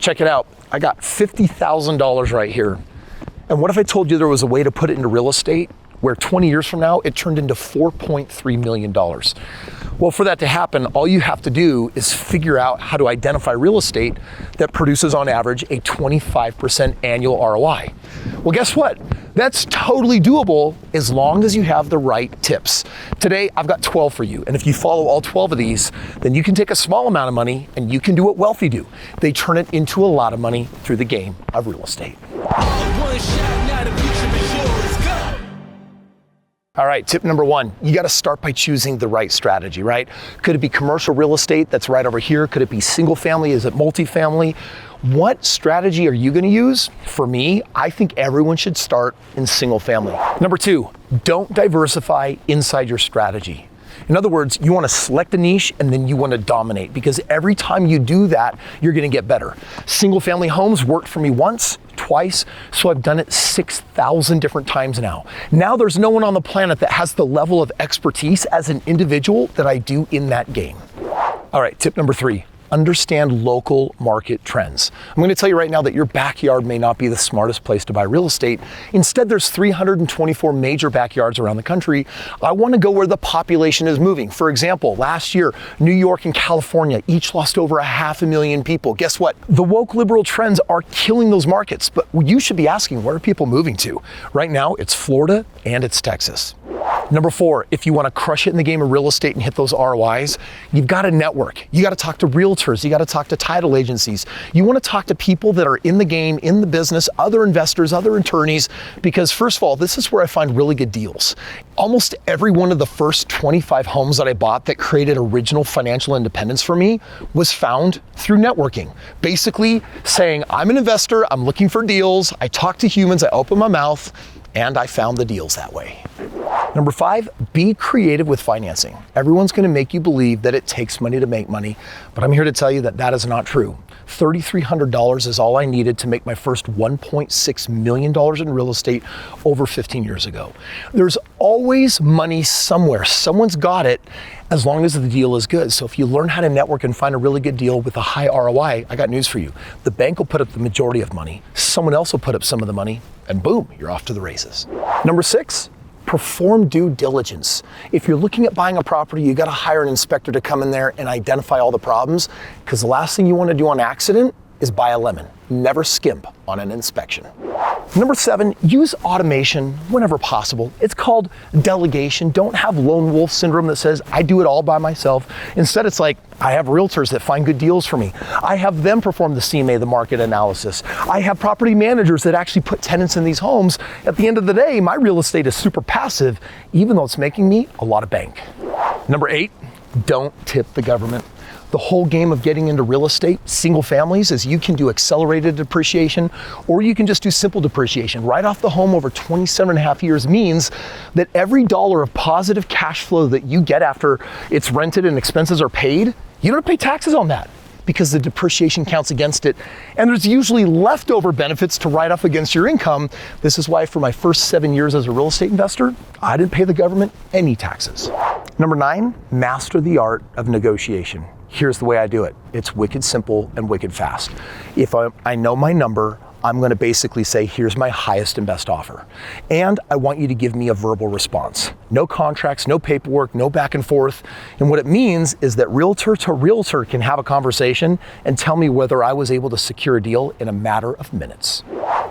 Check it out. I got $50,000 right here. And what if I told you there was a way to put it into real estate where 20 years from now, it turned into $4.3 million? Well, for that to happen, all you have to do is figure out how to identify real estate that produces on average a 25% annual ROI. Well, guess what? That's totally doable as long as you have the right tips. Today, I've got 12 for you. And if you follow all 12 of these, then you can take a small amount of money and you can do what wealthy do. They turn it into a lot of money through the game of real estate. All right, tip number one, you gotta start by choosing the right strategy, right? Could it be commercial real estate that's right over here? Could it be single family? Is it multifamily? What strategy are you gonna use? For me, I think everyone should start in single family. Number two, don't diversify inside your strategy. In other words, you want to select a niche and then you want to dominate, because every time you do that, you're going to get better. Single family homes worked for me once, twice, so I've done it 6,000 different times now. Now there's no one on the planet that has the level of expertise as an individual that I do in that game. All right, tip number three. Understand local market trends. I'm going to tell you right now that your backyard may not be the smartest place to buy real estate. Instead, there's 324 major backyards around the country. I want to go where the population is moving. For example, last year, New York and California each lost over 500,000 people. Guess what? The woke liberal trends are killing those markets, but you should be asking, where are people moving to? Right now, it's Florida and it's Texas. Number four, if you want to crush it in the game of real estate and hit those ROIs, you've got to network. You got to talk to realtors. You got to talk to title agencies. You want to talk to people that are in the game, in the business, other investors, other attorneys, because first of all, this is where I find really good deals. Almost every one of the first 25 homes that I bought that created original financial independence for me was found through networking. Basically saying, I'm an investor, I'm looking for deals, I talk to humans, I open my mouth, and I found the deals that way. Number five, be creative with financing. Everyone's going to make you believe that it takes money to make money, but I'm here to tell you that that is not true. $3,300 is all I needed to make my first $1.6 million in real estate over 15 years ago. There's always money somewhere. Someone's got it, as long as the deal is good. So if you learn how to network and find a really good deal with a high ROI, I got news for you. The bank will put up the majority of money, someone else will put up some of the money, and boom, you're off to the races. Number six, perform due diligence. If you're looking at buying a property, you got to hire an inspector to come in there and identify all the problems, because the last thing you want to do on accident is buy a lemon. Never skimp on an inspection. Number seven, use automation whenever possible. It's called delegation. Don't have lone wolf syndrome that says, I do it all by myself. Instead, it's like, I have realtors that find good deals for me. I have them perform the CMA, the market analysis. I have property managers that actually put tenants in these homes. At the end of the day, my real estate is super passive, even though it's making me a lot of bank. Number eight, don't tip the government. The whole game of getting into real estate, single families, is you can do accelerated depreciation or you can just do simple depreciation. Right off the home over 27.5 years means that every dollar of positive cash flow that you get after it's rented and expenses are paid, you don't pay taxes on that because the depreciation counts against it. And there's usually leftover benefits to write off against your income. This is why for my first 7 years as a real estate investor, I didn't pay the government any taxes. Number nine, master the art of negotiation. Here's the way I do it. It's wicked simple and wicked fast. If I know my number, I'm going to basically say, here's my highest and best offer. And I want you to give me a verbal response. No contracts, no paperwork, no back and forth. And what it means is that realtor to realtor can have a conversation and tell me whether I was able to secure a deal in a matter of minutes.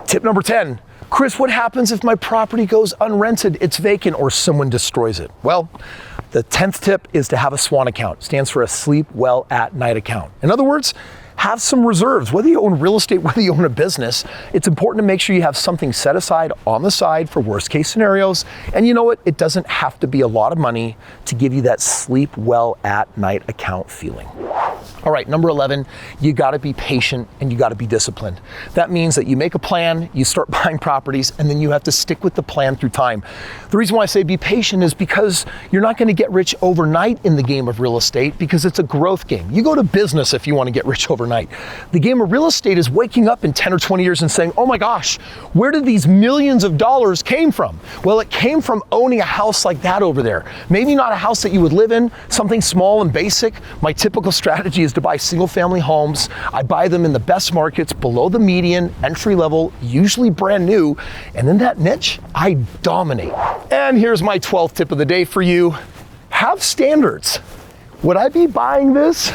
Tip number 10. Kris, what happens if my property goes unrented, it's vacant, or someone destroys it? Well, the 10th tip is to have a SWAN account. It stands for a sleep well at night account. In other words, have some reserves. Whether you own real estate, whether you own a business, it's important to make sure you have something set aside on the side for worst case scenarios. And you know what? It doesn't have to be a lot of money to give you that sleep well at night account feeling. All right, number 11, you gotta be patient and you gotta be disciplined. That means that you make a plan, you start buying properties, and then you have to stick with the plan through time. The reason why I say be patient is because you're not gonna get rich overnight in the game of real estate, because it's a growth game. You go to business if you wanna get rich overnight. The game of real estate is waking up in 10 or 20 years and saying, oh my gosh, where did these millions of dollars came from? Well, it came from owning a house like that over there. Maybe not a house that you would live in, something small and basic. My typical strategy is is to buy single family homes. I buy them in the best markets, below the median, entry level, usually brand new. And in that niche, I dominate. And here's my 12th tip of the day for you. Have standards. Would I be buying this?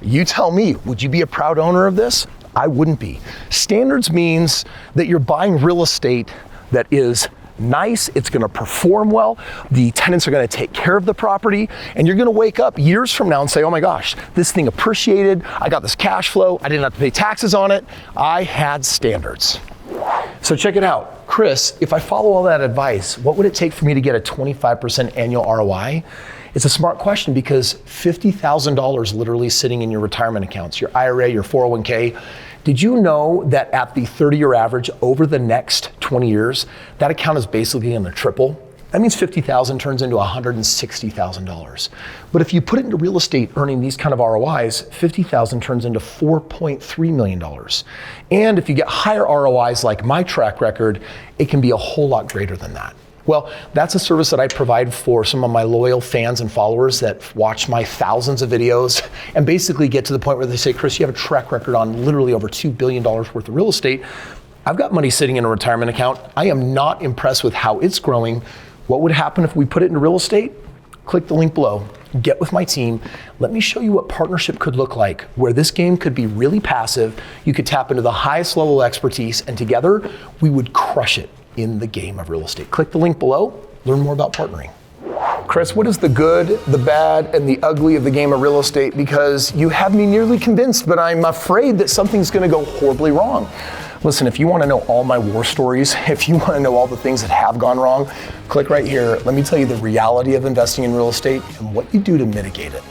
You tell me, would you be a proud owner of this? I wouldn't be. Standards means that you're buying real estate that is nice, it's gonna perform well, the tenants are gonna take care of the property, and you're gonna wake up years from now and say, oh my gosh, this thing appreciated, I got this cash flow, I didn't have to pay taxes on it, I had standards. So check it out. Kris, if I follow all that advice, what would it take for me to get a 25% annual ROI? It's a smart question because $50,000 literally sitting in your retirement accounts, your IRA, your 401k. Did you know that at the 30-year average over the next 20 years, that account is basically going to triple? That means $50,000 turns into $160,000. But if you put it into real estate earning these kind of ROIs, $50,000 turns into $4.3 million. And if you get higher ROIs like my track record, it can be a whole lot greater than that. Well, that's a service that I provide for some of my loyal fans and followers that watch my thousands of videos and basically get to the point where they say, Kris, you have a track record on literally over $2 billion worth of real estate. I've got money sitting in a retirement account. I am not impressed with how it's growing. What would happen if we put it into real estate? Click the link below, get with my team. Let me show you what partnership could look like, where this game could be really passive. You could tap into the highest level of expertise, and together we would crush it in the game of real estate. Click the link below, learn more about partnering. Kris, what is the good, the bad, and the ugly of the game of real estate? Because you have me nearly convinced, but I'm afraid that something's gonna go horribly wrong. Listen, if you wanna know all my war stories, if you wanna know all the things that have gone wrong, click right here. Let me tell you the reality of investing in real estate and what you do to mitigate it.